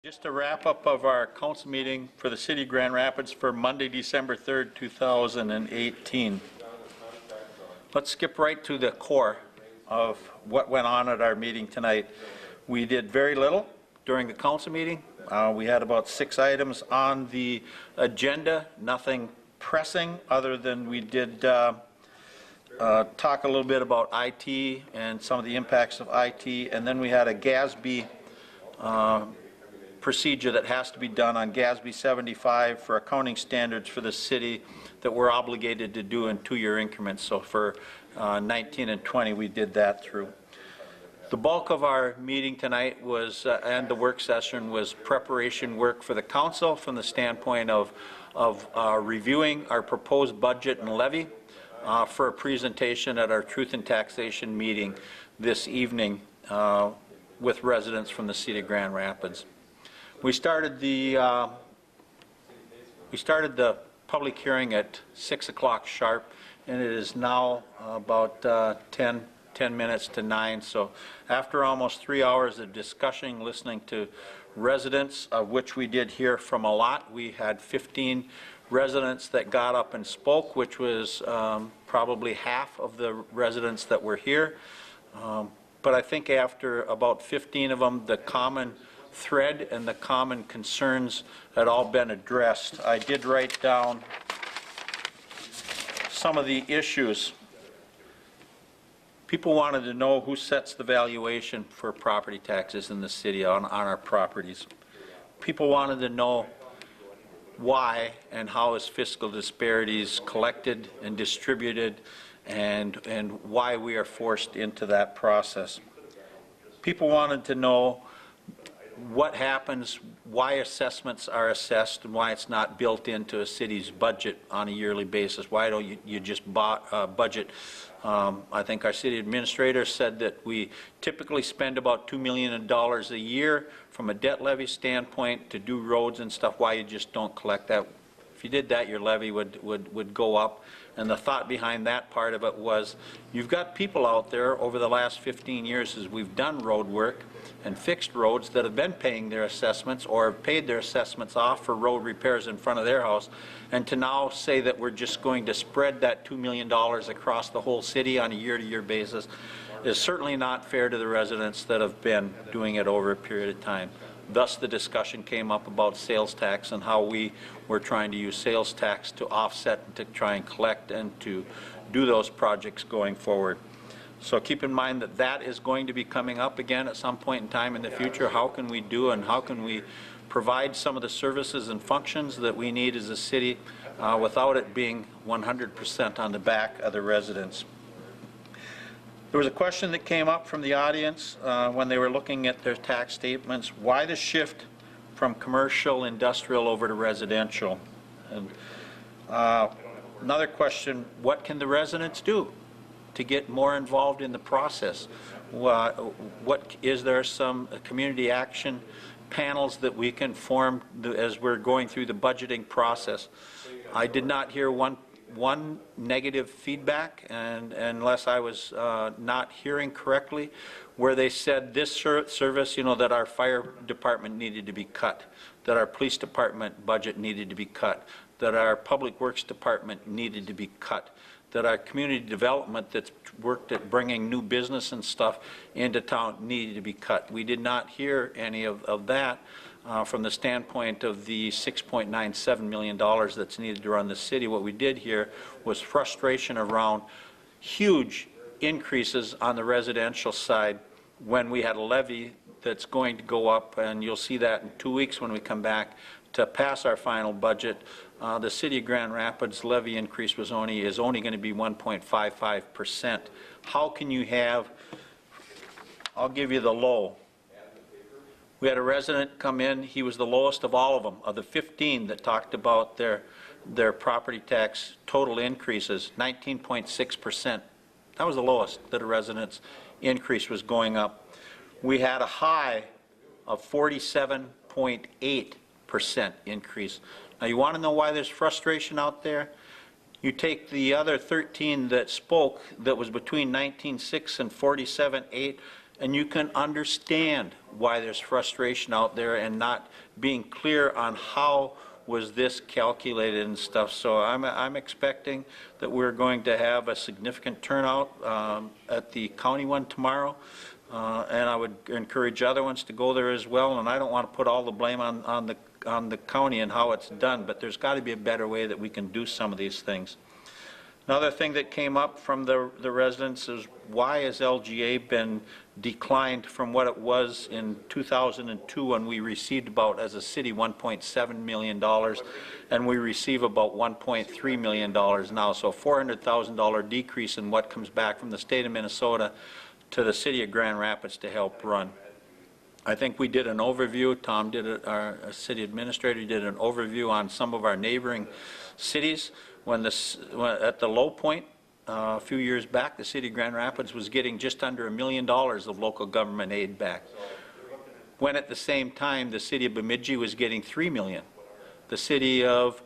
Just a wrap up of our council meeting for the City of Grand Rapids for Monday, December 3rd, 2018. Let's skip right to the core of what went on at our meeting tonight. We did very little during the council meeting. We had about 6 items on the agenda, nothing pressing other than we did talk a little bit about IT and some of the impacts of IT, and then we had a GASB procedure that has to be done on GASB 75 for accounting standards for the city that we're obligated to do in 2-year increments. So for 19 and 20 we did that through. The bulk of our meeting tonight was and the work session was preparation work for the council from the standpoint of reviewing our proposed budget and levy for a presentation at our Truth in Taxation meeting this evening with residents from the City of Grand Rapids. We started the public hearing at 6 o'clock sharp, and it is now about 10 minutes to 9. So after almost 3 hours of discussion, listening to residents, of which we did hear from a lot, we had 15 residents that got up and spoke, which was probably half of the residents that were here. But I think after about 15 of them, the common thread and the common concerns had all been addressed. I did write down some of the issues. People wanted to know who sets the valuation for property taxes in the city on our properties. People wanted to know why and how is fiscal disparities collected and distributed, and why we are forced into that process. People wanted to know what happens, why assessments are assessed, and why it's not built into a city's budget on a yearly basis. Why don't you just budget? I think our city administrator said that we typically spend about $2 million a year from a debt levy standpoint to do roads and stuff. Why you just don't collect that? If you did that, your levy would go up. And the thought behind that part of it was, you've got people out there over the last 15 years as we've done road work and fixed roads that have been paying their assessments or have paid their assessments off for road repairs in front of their house, and to now say that we're just going to spread that $2 million across the whole city on a year-to-year basis is certainly not fair to the residents that have been doing it over a period of time. Thus the discussion came up about sales tax and how we were trying to use sales tax to offset and to try and collect and to do those projects going forward. So keep in mind that that is going to be coming up again at some point in time in the future. How can we do and how can we provide some of the services and functions that we need as a city without it being 100% on the back of the residents? There was a question that came up from the audience when they were looking at their tax statements. Why the shift from commercial, industrial over to residential? And another question, what can the residents do to get more involved in the process? What is there some community action panels that we can form as we're going through the budgeting process? I did not hear one negative feedback, and unless I was not hearing correctly, where they said this service, you know, that our fire department needed to be cut, that our police department budget needed to be cut, that our public works department needed to be cut, that our community development that's worked at bringing new business and stuff into town needed to be cut. We did not hear any of that from the standpoint of the $6.97 million that's needed to run the city. What we did hear was frustration around huge increases on the residential side when we had a levy that's going to go up, and you'll see that in 2 weeks when we come back to pass our final budget. The City of Grand Rapids levy increase is only going to be 1.55%. How can you have, I'll give you the low. We had a resident come in, he was the lowest of all of them, of the 15 that talked about their property tax total increases, 19.6%. That was the lowest that a resident's increase was going up. We had a high of 47.8% increase. Now you want to know why there's frustration out there? You take the other 13 that spoke that was between 19.6 and 47.8, and you can understand why there's frustration out there and not being clear on how was this calculated and stuff. So I'm expecting that we're going to have a significant turnout at the county one tomorrow. And I would encourage other ones to go there as well. And I don't want to put all the blame on the county and how it's done, but there's got to be a better way that we can do some of these things. Another thing that came up from the residents is, why has LGA been declined from what it was in 2002 when we received about, as a city, $1.7 million, and we receive about $1.3 million now. So a $400,000 decrease in what comes back from the state of Minnesota to the city of Grand Rapids to help run. I think we did an overview, Tom did it, our city administrator did an overview on some of our neighboring cities. When at the low point a few years back, the city of Grand Rapids was getting just under $1 million of local government aid back, when at the same time the city of Bemidji was getting $3 million. The city of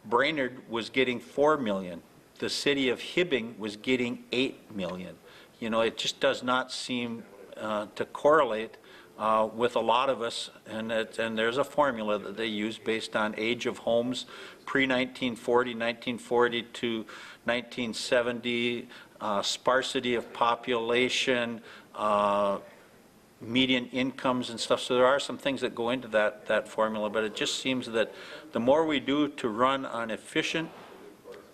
Brainerd was getting $4 million. The city of Hibbing was getting $8 million. You know, it just does not seem to correlate with a lot of us, and there's a formula that they use based on age of homes, pre-1940, 1940 to 1970, sparsity of population, median incomes and stuff. So there are some things that go into that formula, but it just seems that the more we do to run an efficient,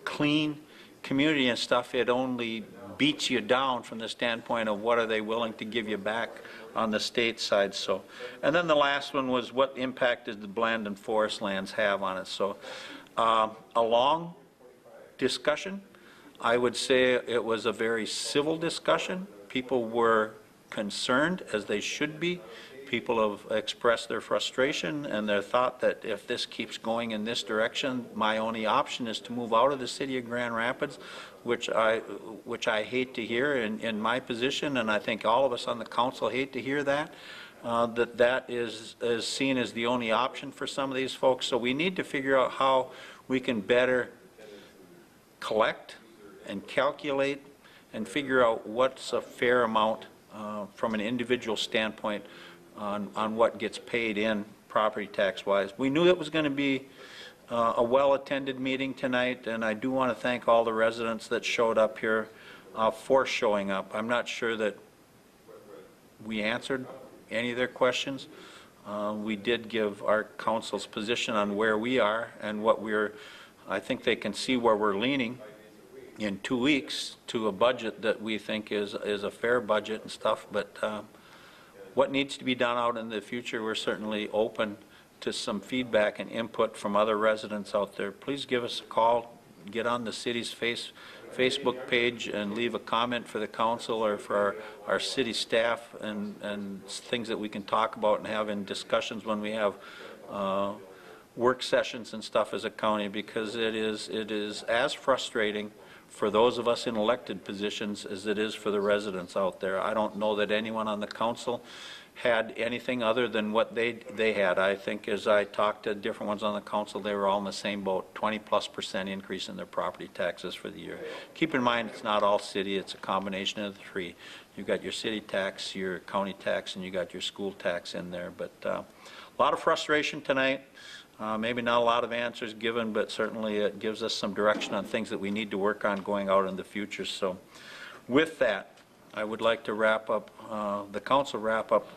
clean community and stuff, it only beats you down from the standpoint of what are they willing to give you back on the state side. So, and then the last one was, what impact did the bland and forest lands have on it? So a long discussion. I would say it was a very civil discussion. People were concerned, as they should be. People have expressed their frustration and their thought that if this keeps going in this direction, my only option is to move out of the city of Grand Rapids, which I hate to hear in my position, and I think all of us on the council hate to hear that. That is seen as the only option for some of these folks. So we need to figure out how we can better collect and calculate and figure out what's a fair amount from an individual standpoint on what gets paid in property tax wise. We knew it was going to be a well-attended meeting tonight, and I do want to thank all the residents that showed up here for showing up. I'm not sure that we answered any of their questions. We did give our council's position on where we are and what I think they can see where we're leaning in 2 weeks to a budget that we think is a fair budget and stuff, but what needs to be done out in the future, we're certainly open to some feedback and input from other residents out there. Please give us a call, get on the city's Facebook page and leave a comment for the council or for our city staff, and things that we can talk about and have in discussions when we have work sessions and stuff as a county, because it is as frustrating for those of us in elected positions as it is for the residents out there. I don't know that anyone on the council had anything other than what they had. I think as I talked to different ones on the council, they were all in the same boat, 20+% increase in their property taxes for the year. Keep in mind, it's not all city, it's a combination of the three. You've got your city tax, your county tax, and you got your school tax in there. But a lot of frustration tonight. Maybe not a lot of answers given, but certainly it gives us some direction on things that we need to work on going out in the future. So with that, I would like to wrap up, the council wrap up,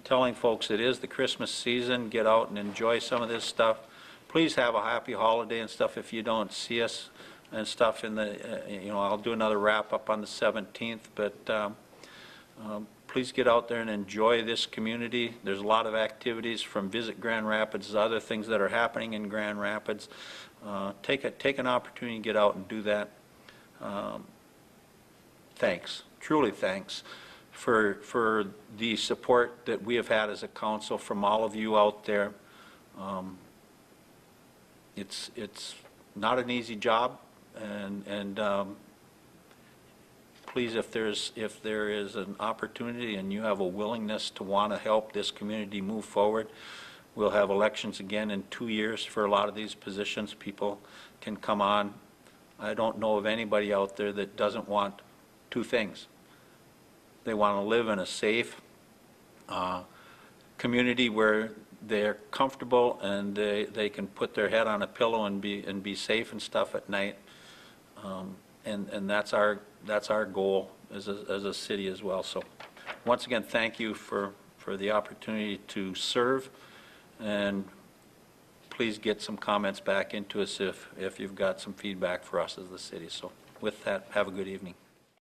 telling folks it is the Christmas season. Get out and enjoy some of this stuff. Please have a happy holiday and stuff if you don't see us and stuff in the, I'll do another wrap up on the 17th, but please get out there and enjoy this community. There's a lot of activities from Visit Grand Rapids, other things that are happening in Grand Rapids. Take an opportunity to get out and do that. Thanks, truly thanks for the support that we have had as a council from all of you out there. It's not an easy job, and please, if there is an opportunity and you have a willingness to want to help this community move forward, we'll have elections again in 2 years for a lot of these positions. People can come on. I don't know of anybody out there that doesn't want two things: They want to live in a safe community where they're comfortable and they can put their head on a pillow and be safe and stuff at night. And that's our goal as a city as well. So once again, thank you for the opportunity to serve, and please get some comments back into us if you've got some feedback for us as the city. So with that, have a good evening.